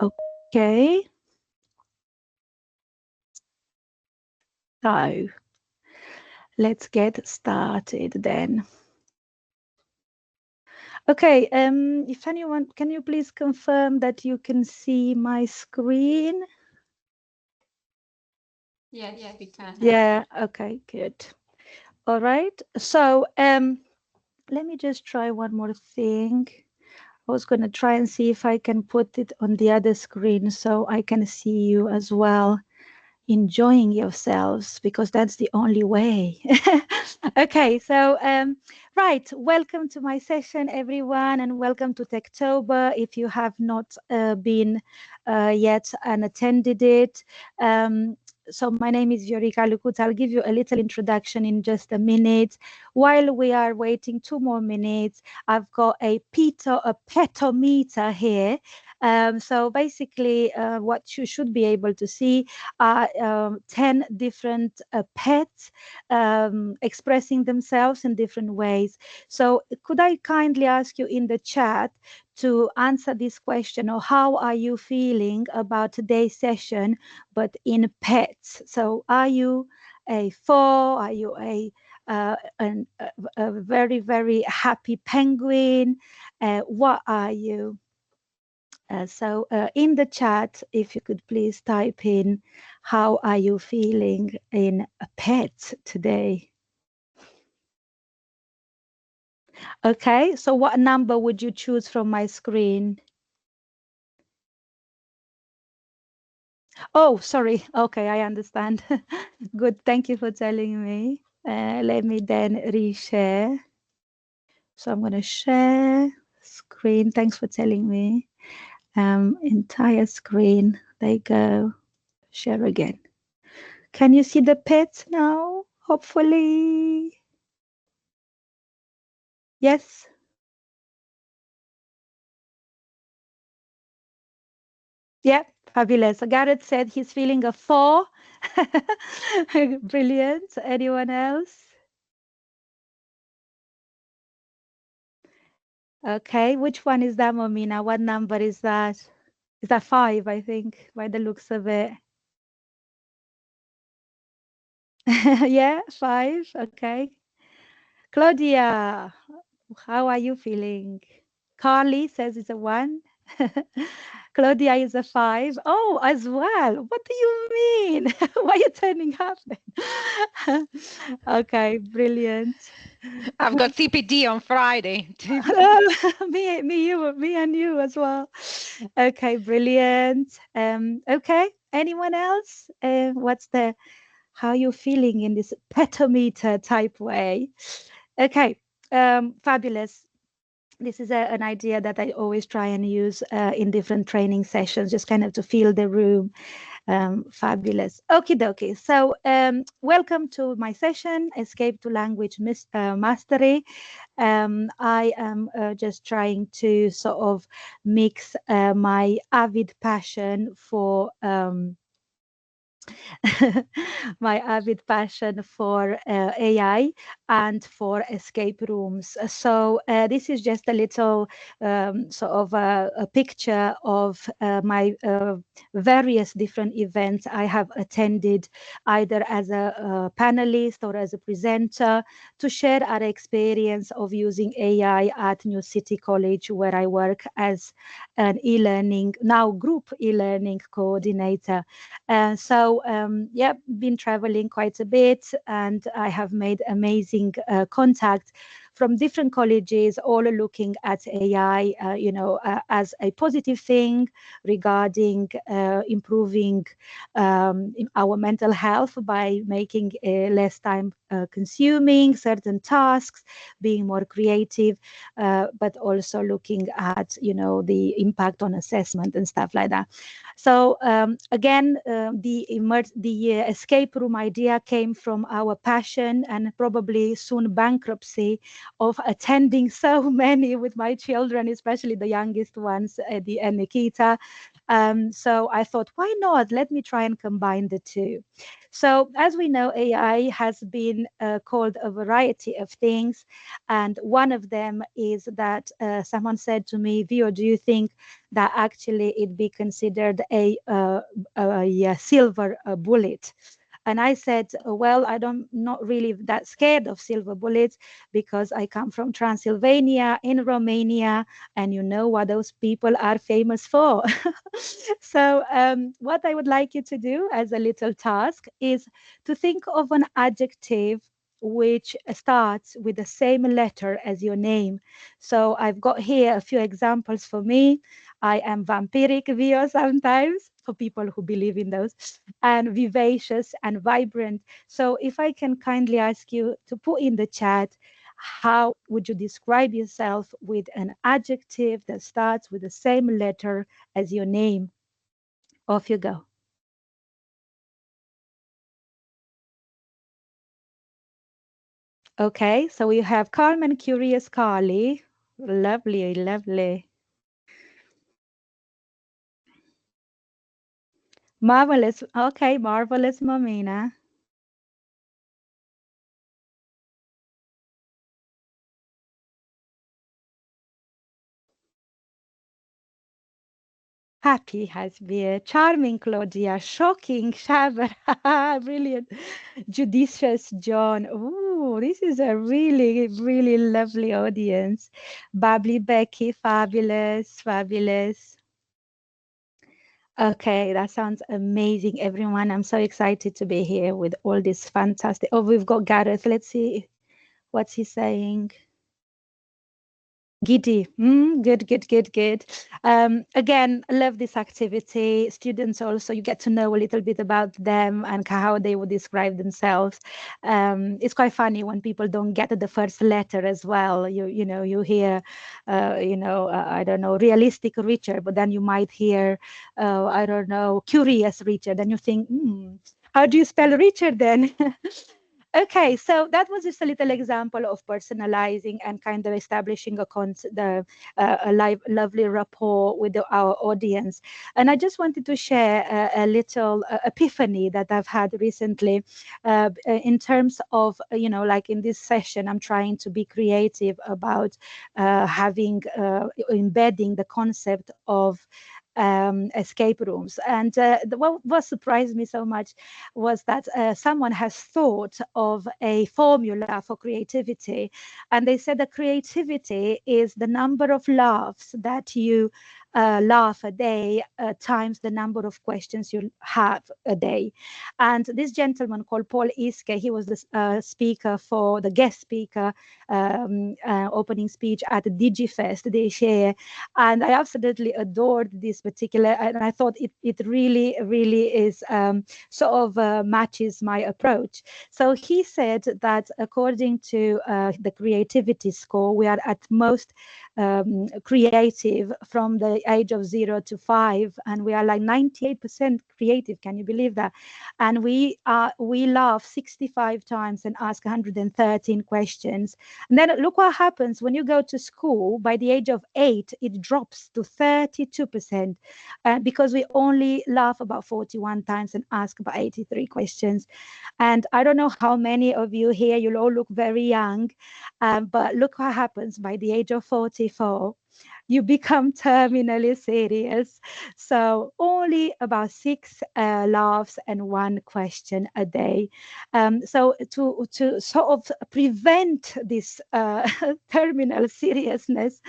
Okay. So let's get started then. Okay, if anyone, can you please confirm that you can see my screen? Yes, we can. Yeah, okay, good. All right. So let me just try one more thing. I was going to try and see if I can put it on the other screen so I can see you as well, enjoying yourselves, because that's the only way. Okay, so right, welcome to my session, everyone, and welcome to Techtober. If you have not been yet and attended it, so my name is Viorica Lukut. I'll give you a little introduction in just a minute. While we are waiting 2 more minutes, I've got a petometer here. So basically, what you should be able to see are 10 different pets expressing themselves in different ways. So could I kindly ask you in the chat to answer this question, or how are you feeling about today's session, but in pets? So are you a four? Are you a very, very happy penguin? What are you? So in the chat, if you could please type in, how are you feeling in a pet today? Okay, so what number would you choose from my screen? Oh, sorry. Okay, I understand. Good, thank you for telling me. Let me then reshare. So I'm going to share screen. Thanks for telling me. Entire screen. There you go. Share again. Can you see the pets now? Hopefully. Yes. Yeah, fabulous. So Gareth said he's feeling a 4. Brilliant. Anyone else? Okay, which one is that, Momina? What number is that? Is that 5, I think, by the looks of it? Yeah, 5. Okay. Claudia, how are you feeling? Carly says it's a 1. Claudia is a 5. Oh, as well. What do you mean? Why are you turning up then? Okay, brilliant. I've got CPD on Friday. Me and you as well. Okay, brilliant. Okay, anyone else? How you feeling in this petometer type way? Okay, fabulous. This is an idea that I always try and use in different training sessions, just kind of to feel the room. Fabulous. Okie dokie. So welcome to my session, Escape to Language Mastery. I am just trying to sort of mix my avid passion for my avid passion for AI and for escape rooms. So this is just a little sort of a picture of my various different events I have attended, either as a panelist or as a presenter, to share our experience of using AI at New City College, where I work as an e-learning, now group e-learning coordinator. So yeah, been traveling quite a bit, and I have made amazing contact from different colleges, all looking at AI, as a positive thing regarding improving our mental health by making less time consuming certain tasks, being more creative, but also looking at, the impact on assessment and stuff like that. So again, the escape room idea came from our passion and probably soon bankruptcy of attending so many with my children, especially the youngest ones, Eddie and Nikita. So I thought, why not? Let me try and combine the two. So as we know, AI has been been called a variety of things. And one of them is that someone said to me, Vio, do you think that actually it be considered a silver bullet? And I said, well, I don't not really that scared of silver bullets because I come from Transylvania in Romania, and you know what those people are famous for. So what I would like you to do as a little task is to think of an adjective which starts with the same letter as your name. So I've got here a few examples for me. I am vampiric, Vio, sometimes, for people who believe in those, and vivacious and vibrant. So if I can kindly ask you to put in the chat, how would you describe yourself with an adjective that starts with the same letter as your name? Off you go. Okay, so we have calm and curious Carly. Lovely, lovely. Marvelous. Okay, marvelous Momina. Happy has been. Charming Claudia. Shocking Shaver. Brilliant. Judicious John. Ooh, this is a really, really lovely audience. Bubbly Becky. Fabulous, fabulous. Okay, that sounds amazing, everyone. I'm so excited to be here with all this fantastic. Oh, we've got Gareth. Let's see what's he saying. Giddy. Good, good, good, good. Again, I love this activity. Students also, you get to know a little bit about them and how they would describe themselves. It's quite funny when people don't get the first letter as well. You know, you hear, I don't know, realistic Richard, but then you might hear, I don't know, curious Richard, and you think, how do you spell Richard then? Okay, so that was just a little example of personalizing and kind of establishing a lovely rapport with our audience. And I just wanted to share a little epiphany that I've had recently in terms of, like in this session, I'm trying to be creative about embedding the concept of escape rooms. And what surprised me so much was that someone has thought of a formula for creativity. And they said that creativity is the number of laughs that you laugh a day times the number of questions you have a day. And this gentleman called Paul Iske, he was the speaker for the guest speaker opening speech at DigiFest this year. And I absolutely adored this particular, and I thought it really, really is sort of matches my approach. So he said that according to the creativity score, we are at most creative from the age of 0 to 5, and we are like 98% creative. Can you believe that? And we laugh 65 times and ask 113 questions. And then look what happens when you go to school. By the age of 8, it drops to 32%, because we only laugh about 41 times and ask about 83 questions. And I don't know how many of you here, you'll all look very young, but look what happens by the age of 44. You become terminally serious. So only about 6 laughs and 1 question a day. So to sort of prevent this terminal seriousness,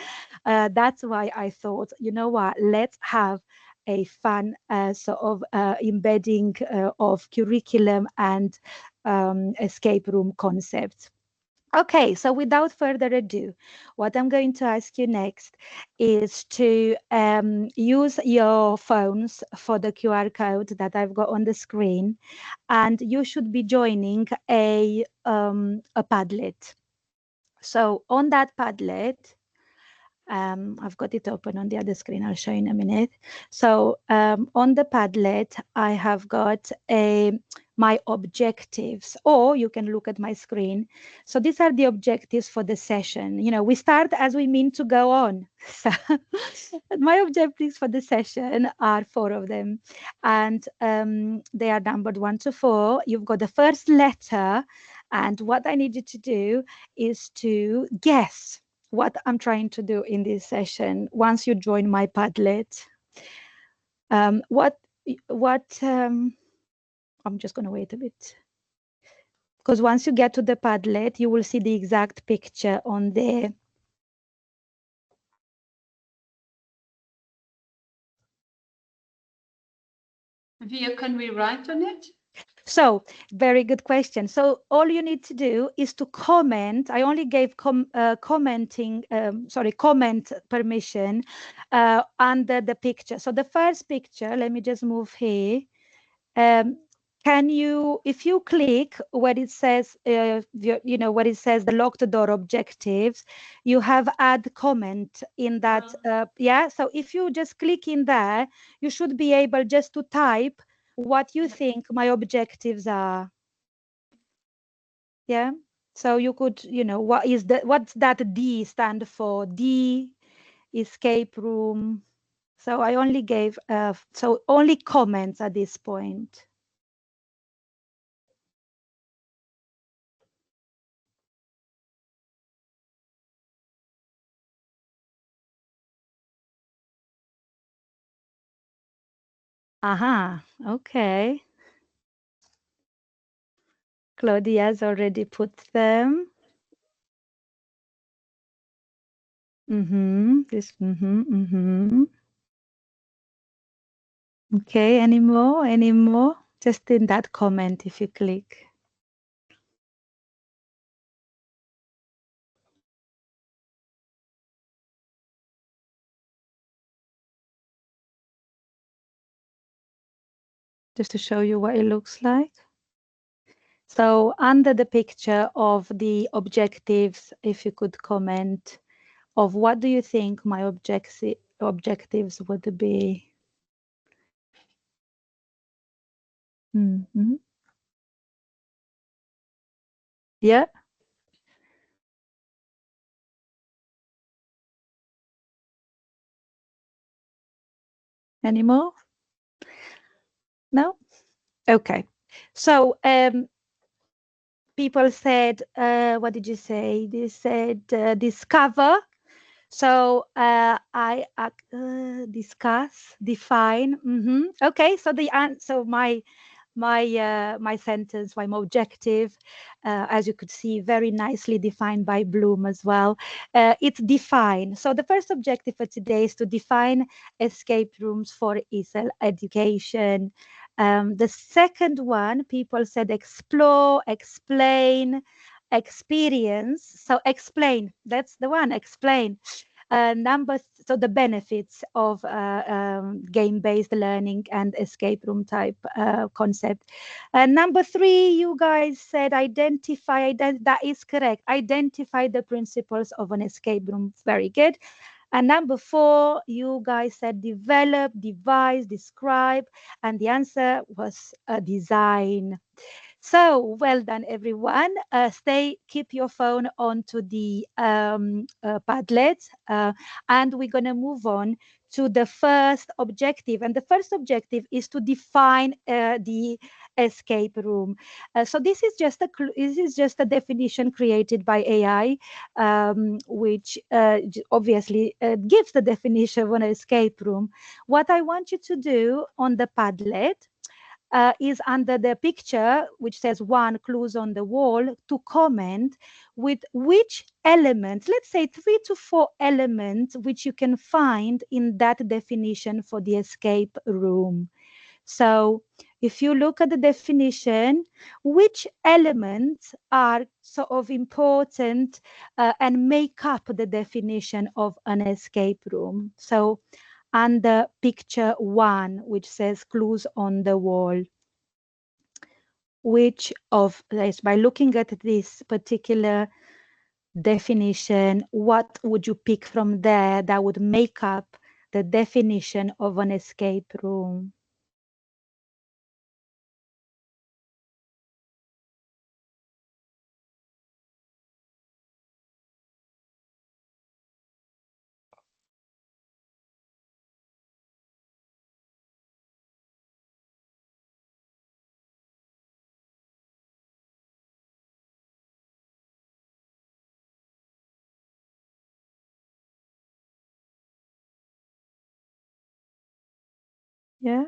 that's why I thought, you know what, let's have a fun sort of embedding of curriculum and escape room concepts. Okay, so without further ado, what I'm going to ask you next is to use your phones for the QR code that I've got on the screen, and you should be joining a Padlet. So on that Padlet, I've got it open on the other screen. I'll show you in a minute. So on the Padlet, I have got my objectives, or you can look at my screen. So these are the objectives for the session. You know, we start as we mean to go on. So my objectives for the session are 4 of them, and they are numbered 1 to 4. You've got the first letter And what I need you to do is to guess what I'm trying to do in this session once you join my Padlet. What I'm just going to wait a bit, because once you get to the Padlet, you will see the exact picture on there. Where can we write on it? So, very good question. So, all you need to do is to comment. I only gave comment permission under the picture. So, the first picture, let me just move here. Can you, if you click where it says, where it says the locked door objectives, you have add comment in that. Yeah. So, if you just click in there, you should be able just to type what you think my objectives are. Yeah. So you could, what's that D stand for? D, escape room. So I only gave, so only comments at this point. Aha, okay. Claudia's already put them. Okay, any more? Any more? Just in that comment if you click. Just to show you what it looks like. So under the picture of the objectives, if you could comment of what do you think my objectives would be? Yeah. Any more? No? Okay. So people said, what did you say? They said discover. So I discuss, define. Okay. So the answer, my sentence, my objective, as you could see, very nicely defined by Bloom as well. It's define. So the first objective for today is to define escape rooms for ESL education. The second one, people said explore, explain, experience. So explain, that's the one, explain. So the benefits of game-based learning and escape room type concept. Number three, you guys said identify. That is correct. Identify the principles of an escape room. Very good. And number four, you guys said develop, devise, describe, and the answer was design. So well done, everyone. Keep your phone onto the Padlet, and we're going to move on to the first objective. And the first objective is to define the escape room. So this is just a definition created by AI, which obviously gives the definition of an escape room. What I want you to do on the Padlet is under the picture, which says one clues on the wall, to comment with which elements, let's say 3 to 4 elements, which you can find in that definition for the escape room. So if you look at the definition, which elements are sort of important and make up the definition of an escape room? So under picture 1, which says clues on the wall, which of this, by looking at this particular definition, what would you pick from there that would make up the definition of an escape room? Yeah.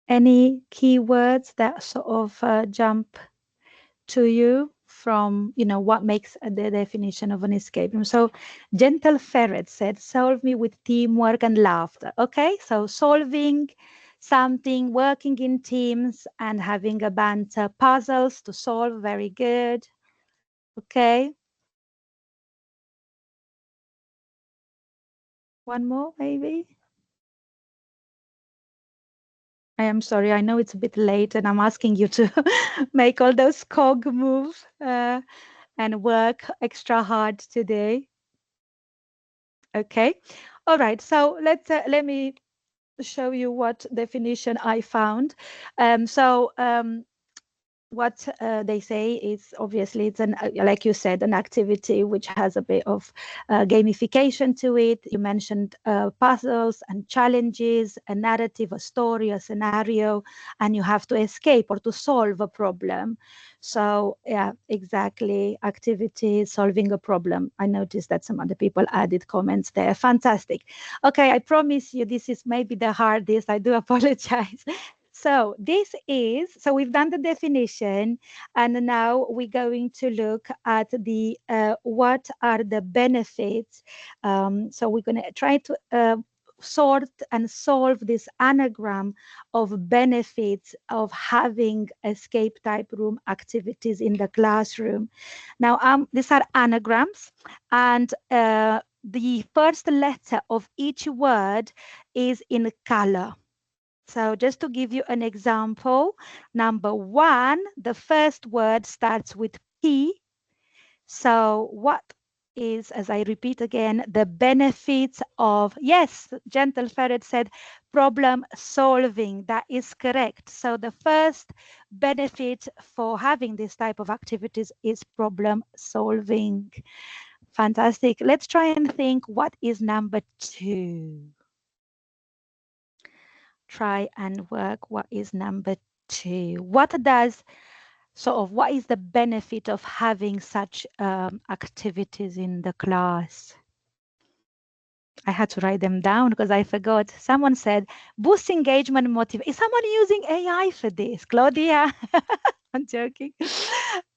Any keywords that sort of jump to you from, what makes the definition of an escape room? So, Gentle Ferret said, solve me with teamwork and laughter. Okay, so solving something, working in teams, and having a banter, puzzles to solve. Very good. Okay. One more, maybe. I am sorry. I know it's a bit late, and I'm asking you to make all those cog moves and work extra hard today. Okay. All right. So let me show you what definition I found. What they say is obviously it's like you said, an activity which has a bit of gamification to it. You mentioned puzzles and challenges, a narrative, a story, a scenario, and you have to escape or to solve a problem. So yeah, exactly. Activity, solving a problem. I noticed that some other people added comments there. Fantastic. Okay, I promise you this is maybe the hardest. I do apologize. So so we've done the definition, and now we're going to look at the what are the benefits. So we're going to try to sort and solve this anagram of benefits of having escape type room activities in the classroom. Now, these are anagrams, and the first letter of each word is in color. So just to give you an example, number one, the first word starts with P. So what is, as I repeat again, the benefits of, yes, Gentle Ferret said problem solving. That is correct. So the first benefit for having this type of activities is problem solving. Fantastic. Let's try and think, what is number two? Try and work what is number two. What is the benefit of having such activities in the class? I had to write them down because I forgot. Someone said boost engagement and motivation. Is someone using AI for this? Claudia? I'm joking.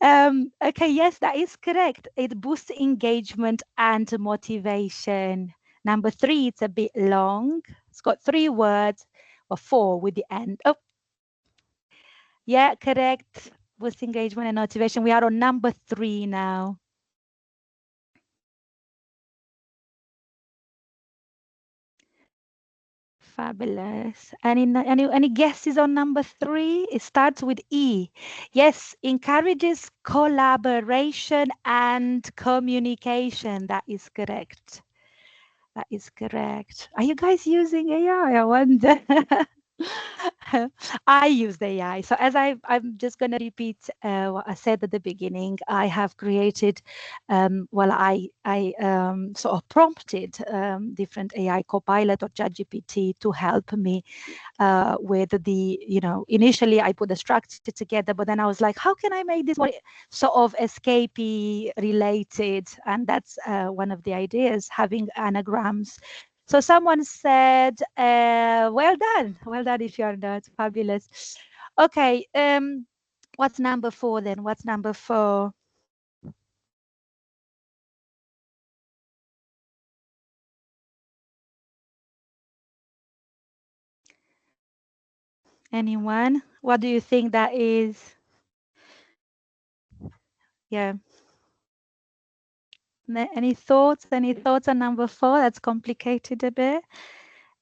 Okay, yes, that is correct. It boosts engagement and motivation. Number three, it's a bit long. It's got 3 words or 4 with the end. Oh, yeah, correct. Boost engagement and motivation. We are on number 3 now. Fabulous. Any guesses on number 3? It starts with E. Yes, encourages collaboration and communication. That is correct. That is correct. Are you guys using AI? I wonder. I use AI. So as I'm just going to repeat what I said at the beginning. I have created, I sort of prompted different AI Copilot or ChatGPT to help me with initially I put the structure together, but then I was like, how can I make this more sort of escapee related? And that's one of the ideas, having anagrams. So someone said, well done if you're not. Fabulous. Okay, what's number 4 then? What's number 4? Anyone? What do you think that is? Yeah. Any thoughts? Any thoughts on number 4? That's complicated a bit.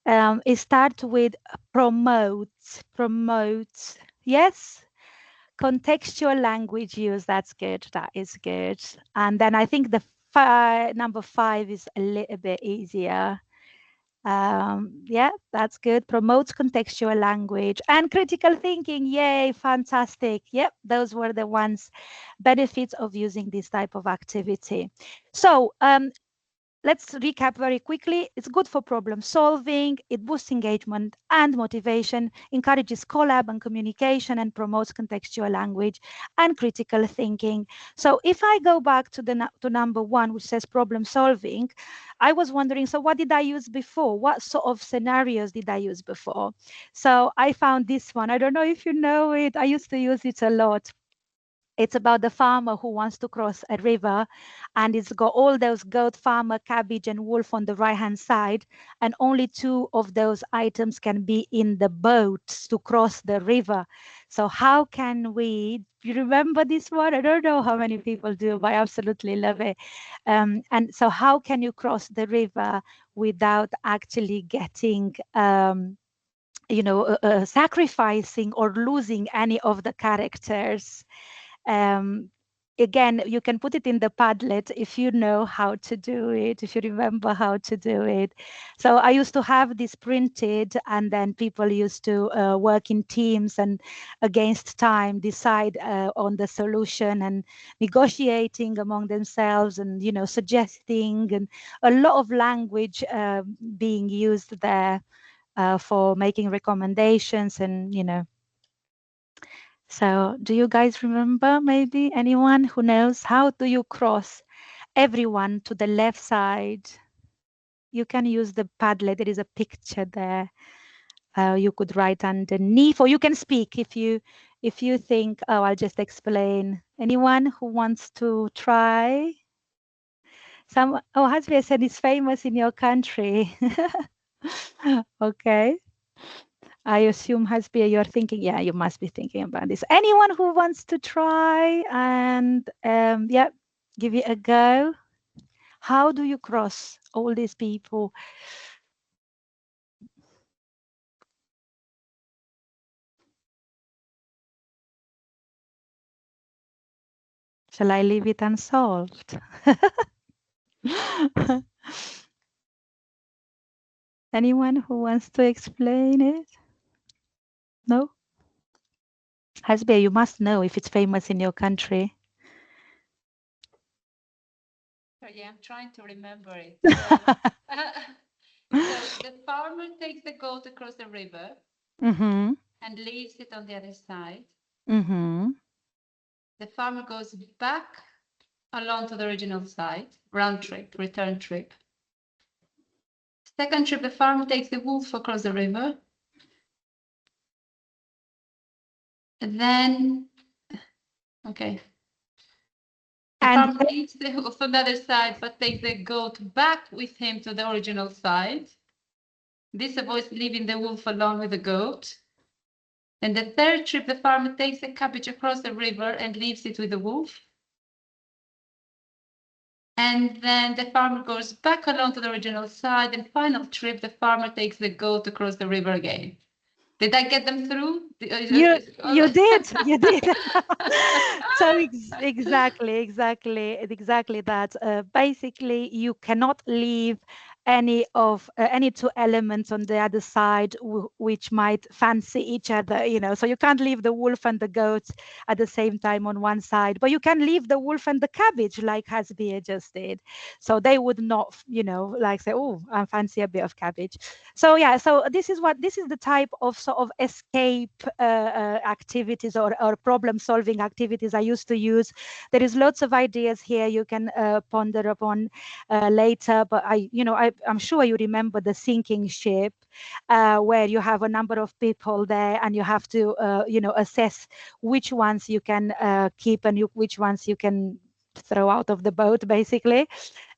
It starts with promotes. Yes, contextual language use. That's good. That is good. And then I think the number 5 is a little bit easier. Yeah, that's good. Promotes contextual language and critical thinking. Yay, fantastic. Yep, those were the ones, benefits of using this type of activity. So let's recap very quickly. It's good for problem solving, it boosts engagement and motivation, encourages collab and communication, and promotes contextual language and critical thinking. So if I go back to to number one, which says problem solving, I was wondering, so what did I use before? What sort of scenarios did I use before? So I found this one. I don't know if you know it. I used to use it a lot. It's about the farmer who wants to cross a river, and it's got all those goat, farmer, cabbage, and wolf on the right hand side, and only two of those items can be in the boats to cross the river. So how can we, you remember this one? I don't know how many people do, but I absolutely love it. And so how can you cross the river without actually getting sacrificing or losing any of the characters? um, Again, you can put it in the Padlet if you know how to do it, if you remember how to do it. So I used to have this printed, and then people used to work in teams and against time decide on the solution and negotiating among themselves, and suggesting, and a lot of language being used there for making recommendations, and so do you guys remember, maybe anyone who knows, how do you cross everyone to the left side? You can use the Padlet. There is a picture there. You could write underneath, or you can speak if you think, oh, I'll just explain. Anyone who wants to try? Hasbia said it's famous in your country. Okay. I assume, Hasbia, you're thinking, yeah, you must be thinking about this. Anyone who wants to try and, yeah, give it a go? How do you cross all these people? Shall I leave it unsolved? Anyone who wants to explain it? No? Hasbia, you must know if it's famous in your country. So yeah, I'm trying to remember it. So the farmer takes the goat across the river Mm-hmm. and leaves it on the other side. Mm-hmm. The farmer goes back along to the original side, round trip, return trip. Second trip, the farmer takes the wolf across the river. And then, okay. The farmer leaves the wolf on the other side, but takes the goat back with him to the original side. This avoids leaving the wolf alone with the goat. And the third trip, the farmer takes the cabbage across the river and leaves it with the wolf. And then the farmer goes back along to the original side. And final trip, the farmer takes the goat across the river again. Did I get them through? You did. So exactly that. Basically, you cannot leave any two elements on the other side which might fancy each other. So you can't leave the wolf and the goats at the same time on one side, but you can leave the wolf and the cabbage, like Hasbia just did. So they would not, like say, oh, I fancy a bit of cabbage. So yeah, so this is the type of sort of escape activities or problem solving activities I used to use. There is lots of ideas here you can ponder upon later, but I'm sure you remember the sinking ship, where you have a number of people there and you have to assess which ones you can keep and which ones you can throw out of the boat, basically.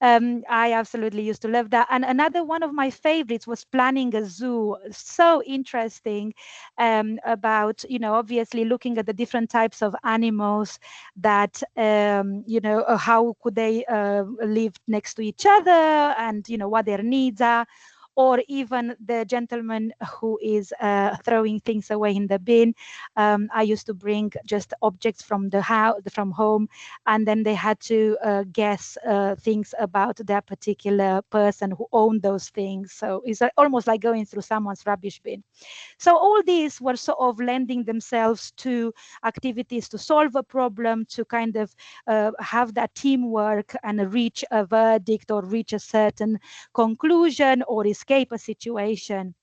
I absolutely used to love that. And another one of my favorites was planning a zoo. So interesting, about, obviously looking at the different types of animals that, how could they live next to each other, and, what their needs are. or even the gentleman who is throwing things away in the bin. I used to bring just objects from the house, from home, and then they had to guess things about that particular person who owned those things. So it's almost like going through someone's rubbish bin. So all these were sort of lending themselves to activities to solve a problem, to kind of have that teamwork and reach a verdict or reach a certain conclusion or escape a situation.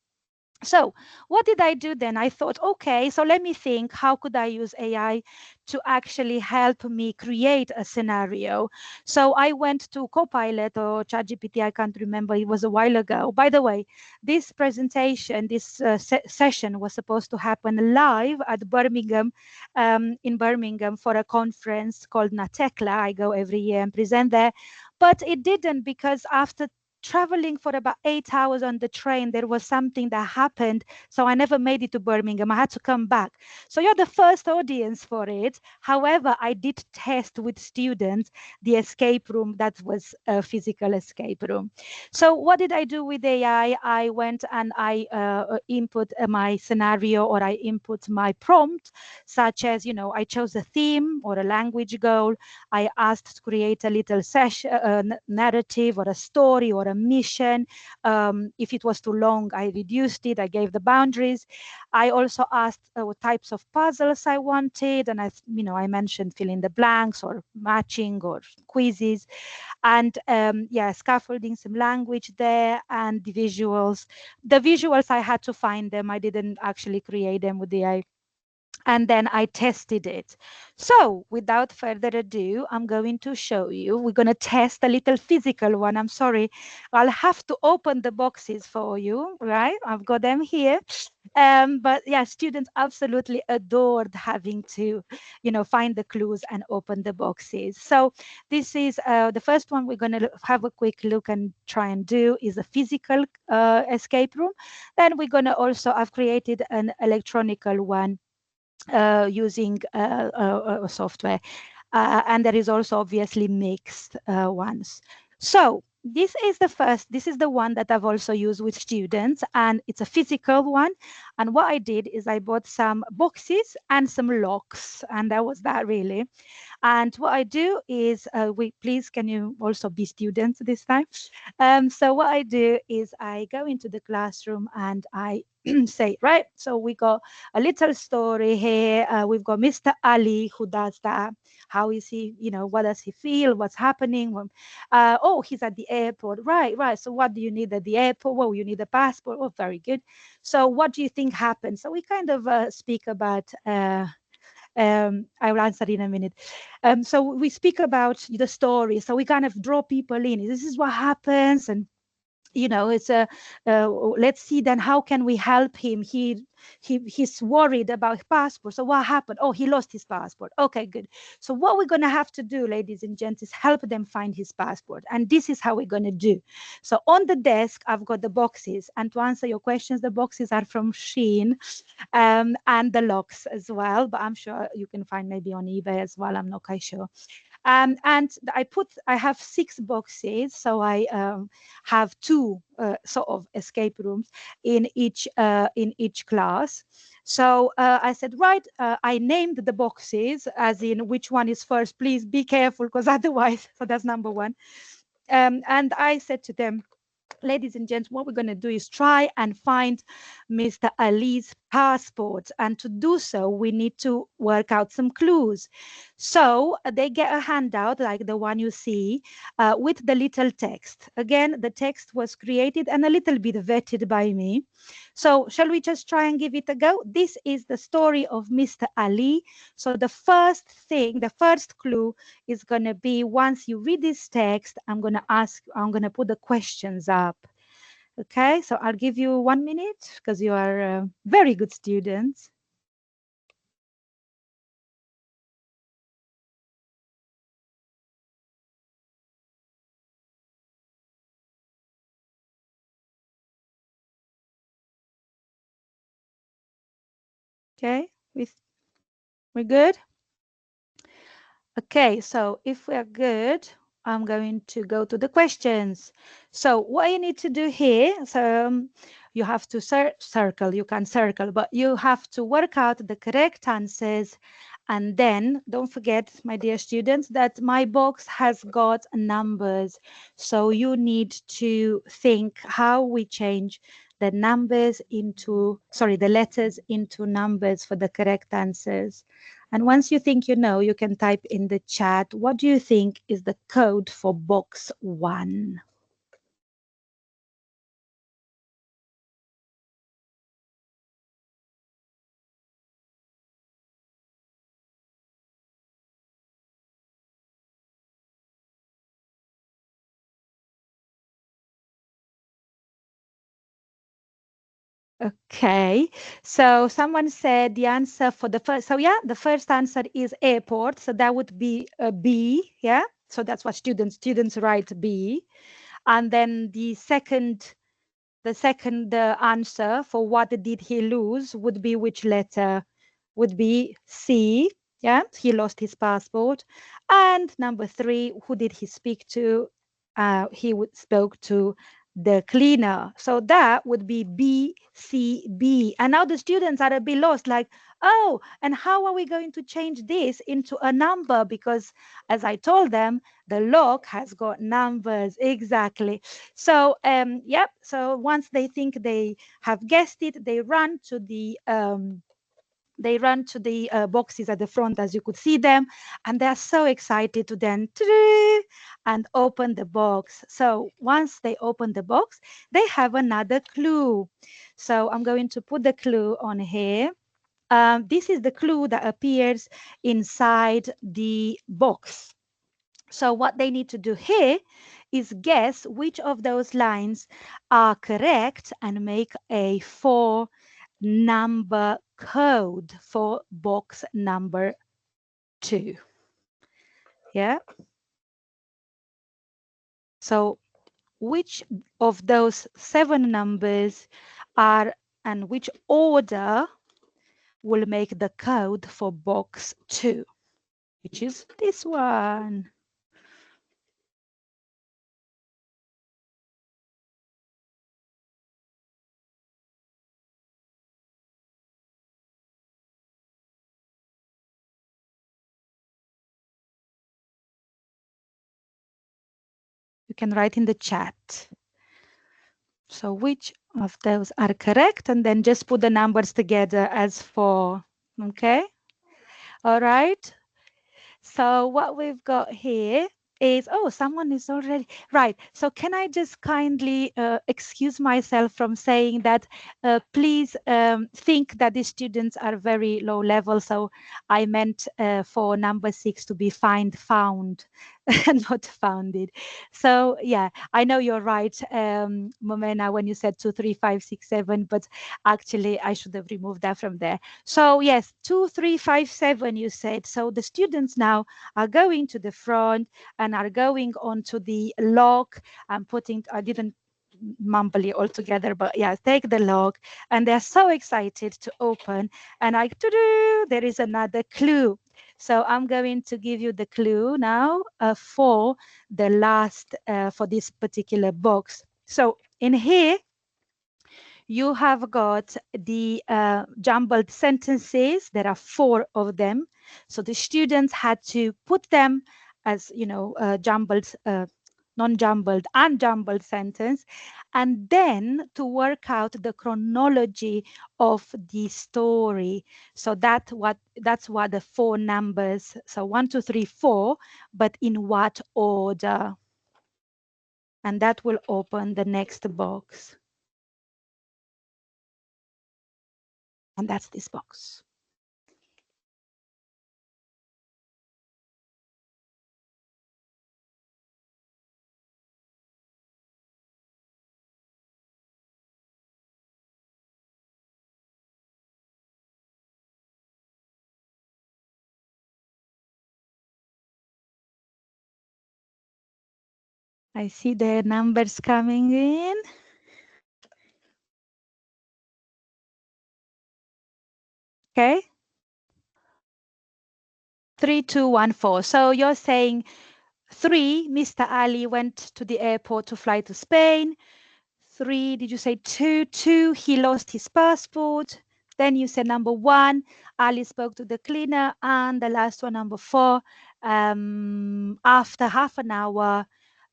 So what did I do then? I thought, okay, so let me think, how could I use AI to actually help me create a scenario? So I went to Copilot or ChatGPT, I can't remember, it was a while ago. By the way, this presentation, this session was supposed to happen live at Birmingham, in Birmingham for a conference called NATECLA. I go every year and present there, but it didn't, because after traveling for about 8 hours on the train, there was something that happened. So I never made it to Birmingham. I had to come back. So you're the first audience for it. However, I did test with students the escape room that was a physical escape room. So what did I do with AI? I went and I input my scenario, or I input my prompt, such as, I chose a theme or a language goal. I asked to create a little session, narrative or a story or a mission. If it was too long, I reduced it. I gave the boundaries. I also asked what types of puzzles I wanted, and I mentioned fill in the blanks or matching or quizzes, and scaffolding some language there, and the visuals. The visuals, I had to find them. I didn't actually create them with the AI, and then I tested it. So without further ado, I'm going to show you. We're going to test a little physical one. I'm sorry, I'll have to open the boxes for you, right? I've got them here. But yeah, students absolutely adored having to, find the clues and open the boxes. So this is the first one we're going to have a quick look and try and do is a physical escape room. Then we're going to also, I've created an electronical one using software. And there is also obviously mixed ones. So this is the one that I've also used with students, and it's a physical one. And what I did is I bought some boxes and some locks, and that was that really. And what I do is, please, can you also be students this time? So what I do is I go into the classroom and I say, right, so we got a little story here. We've got Mr. Ali who does that. How is he, what does he feel? What's happening? Oh, he's at the airport. Right, right. So what do you need at the airport? Well, you need a passport. Oh, very good. So what do you think happened? So we kind of speak about I will answer in a minute. So we speak about the story. So we kind of draw people in. This is what happens, and it's a let's see then how can we help him. He's worried about his passport. So what happened? Oh, he lost his passport. Okay, good. So what we're going to have to do, ladies and gents, is help them find his passport, and this is how we're going to do. So on the desk I've got the boxes, and to answer your questions, the boxes are from Shein, and the locks as well, but I'm sure you can find maybe on eBay as well. I'm not quite sure. And I have 6 boxes, so I have 2 sort of escape rooms in each class. So I said, right, I named the boxes as in which one is first. Please be careful, because otherwise, so that's number 1. And I said to them, ladies and gents, what we're going to do is try and find Mr. Ali's passport. And to do so, we need to work out some clues. So they get a handout like the one you see with the little text. Again, the text was created and a little bit vetted by me. So shall we just try and give it a go? This is the story of Mr. Ali. So the first thing, the first clue is going to be, once you read this text, I'm going to put the questions up. Okay, so I'll give you 1 minute because you are very good students. Okay, we're good? Okay, so if we're good, I'm going to go to the questions. So what you need to do here, so you have to circle, you can circle, but you have to work out the correct answers. And then don't forget, my dear students, that my box has got numbers. So you need to think how we change the numbers into, sorry, the letters into numbers for the correct answers. And once you think you know, you can type in the chat, what do you think is the code for box 1? Okay, so someone said the answer for the first, so yeah, the first answer is airport, so that would be a B, yeah? So that's what students write B. And then the second answer for what did he lose would be which letter? Would be C, yeah? He lost his passport. And number 3, who did he speak to? He spoke to the cleaner. So that would be B, C, B. And now the students are a bit lost, like, oh, and how are we going to change this into a number? Because as I told them, the lock has got numbers. Exactly. So, yep. So once they think they have guessed it, they run to the boxes at the front, as you could see them, and they're so excited to then and open the box. So once they open the box, they have another clue. So I'm going to put the clue on here. This is the clue that appears inside the box. So what they need to do here is guess which of those lines are correct and make a 4-number code for box number 2. Yeah. So which of those 7 numbers are and which order will make the code for box 2, which is this one. You can write in the chat. So which of those are correct? And then just put the numbers together as 4. Okay. All right. So what we've got here is, oh, someone is already, right. So can I just kindly excuse myself from saying that please think that the students are very low level. So I meant for number 6 to be found, not founded. So yeah, I know you're right, Momena, when you said 2, 3, 5, 6, 7, but actually I should have removed that from there. So yes, 2, 3, 5, 7, you said. So the students now are going to the front and are going onto the lock and putting, I didn't mumble it all together, but yeah, take the lock, and they're so excited to open, and there is another clue. So I'm going to give you the clue now for the last, for this particular box. So in here, you have got the jumbled sentences. There are 4 of them. So the students had to put them as, jumbled, non-jumbled, unjumbled sentence, and then to work out the chronology of the story. So that's what the 4 numbers. So 1, 2, 3, 4, but in what order? And that will open the next box. And that's this box. I see the numbers coming in. Okay. 3, 2, 1, 4. So you're saying 3, Mr. Ali went to the airport to fly to Spain. 3, did you say 2? 2, he lost his passport. Then you said number 1, Ali spoke to the cleaner. And the last one, number 4, after half an hour,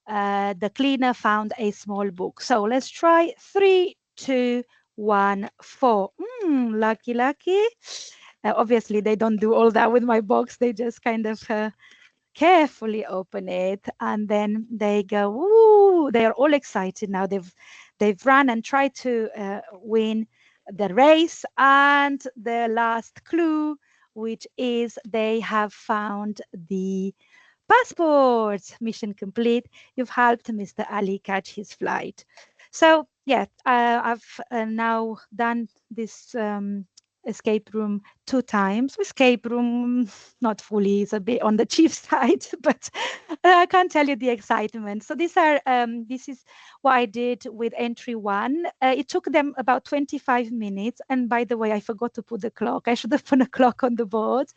the cleaner found a small book. So let's try 3, 2, 1, 4. Lucky, lucky. Obviously, they don't do all that with my box. They just kind of carefully open it, and then they go, ooh, they are all excited now. They've run and tried to win the race. And the last clue, which is they have found the passport. Mission complete. You've helped Mr. Ali catch his flight. So yeah, I've now done this escape room 2 times. Escape room, not fully, is a bit on the cheap side, but I can't tell you the excitement. So this is what I did with entry 1. It took them about 25 minutes. And by the way, I forgot to put the clock. I should have put a clock on the board,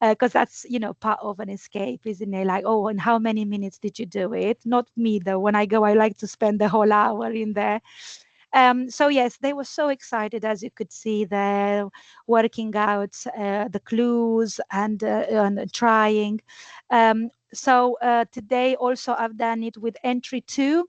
because that's, part of an escape, isn't it? Like, oh, and how many minutes did you do it? Not me, though. When I go, I like to spend the whole hour in there. So yes, they were so excited, as you could see there, working out the clues and trying. So today also I've done it with entry 2.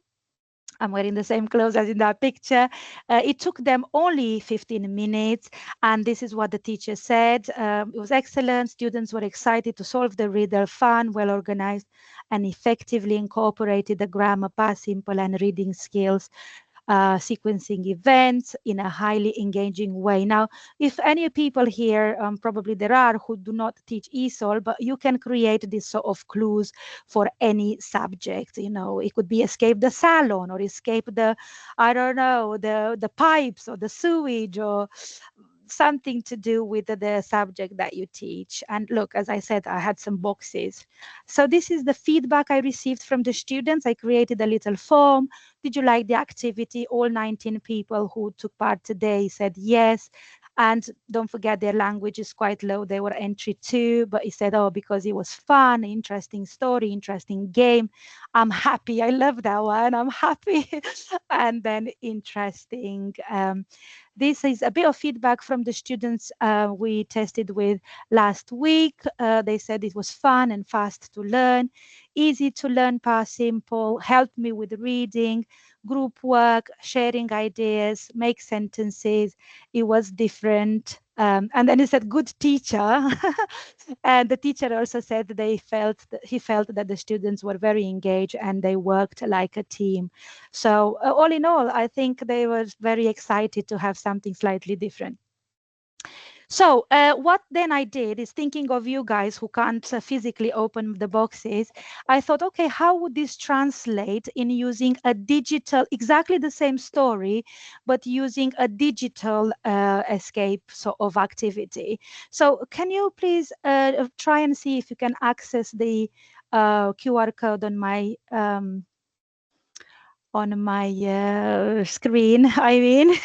I'm wearing the same clothes as in that picture. It took them only 15 minutes. And this is what the teacher said. It was excellent. Students were excited to solve the riddle, fun, well organized, and effectively incorporated the grammar, past simple, and reading skills. Sequencing events in a highly engaging way. Now, if any people here, probably there are, who do not teach ESOL, but you can create this sort of clues for any subject. It could be escape the salon, or escape the, I don't know, the pipes, or the sewage, or something to do with the subject that you teach. And look, as I said, I had some boxes. So this is the feedback I received from the students. I created a little form. Did you like the activity? All 19 people who took part today said yes. And don't forget, their language is quite low. They were entry 2, but he said, oh, because it was fun, interesting story, interesting game. I'm happy. I love that one. I'm happy. And then interesting. This is a bit of feedback from the students we tested with last week. They said it was fun and fast to learn, easy to learn, past simple, helped me with reading, group work, sharing ideas, make sentences. It was different. And then he said, good teacher. And the teacher also said he felt that the students were very engaged and they worked like a team. So all in all, I think they were very excited to have something slightly different. So what then I did is, thinking of you guys who can't physically open the boxes, I thought, okay, how would this translate in using a digital, exactly the same story, but using a digital escape sort of activity. So can you please try and see if you can access the QR code on my screen, I mean,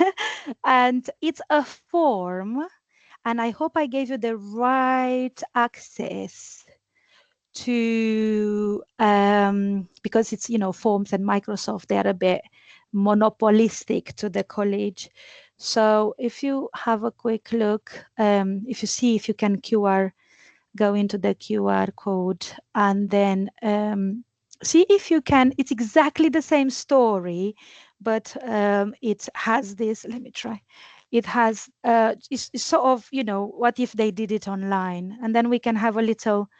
and it's a form. And I hope I gave you the right access to, because it's, Forms and Microsoft, they're a bit monopolistic to the college. So if you have a quick look, if you see if you can go into the QR code, and then see if you can, it's exactly the same story, but it has this, let me try. It has, it's sort of, what if they did it online? And then we can have a little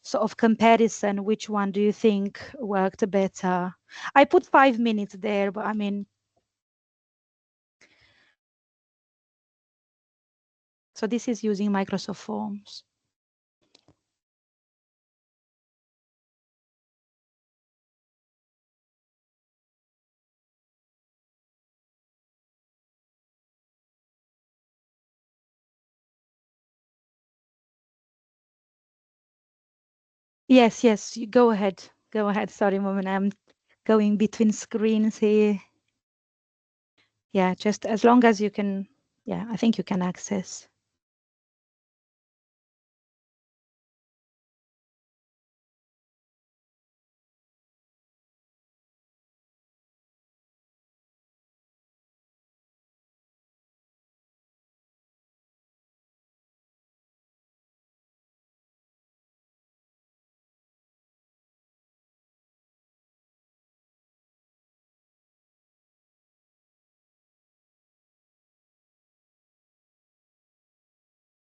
sort of comparison. Which one do you think worked better? I put 5 minutes there, but I mean, so this is using Microsoft Forms. Yes, you go ahead. Go ahead. Sorry, Moment. I'm going between screens here. Yeah, just as long as you can. Yeah, I think you can access.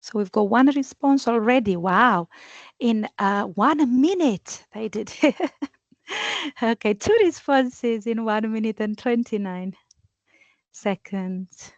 So we've got one response already. Wow. In 1 minute, they did. Okay, 2 responses in 1 minute and 29 seconds.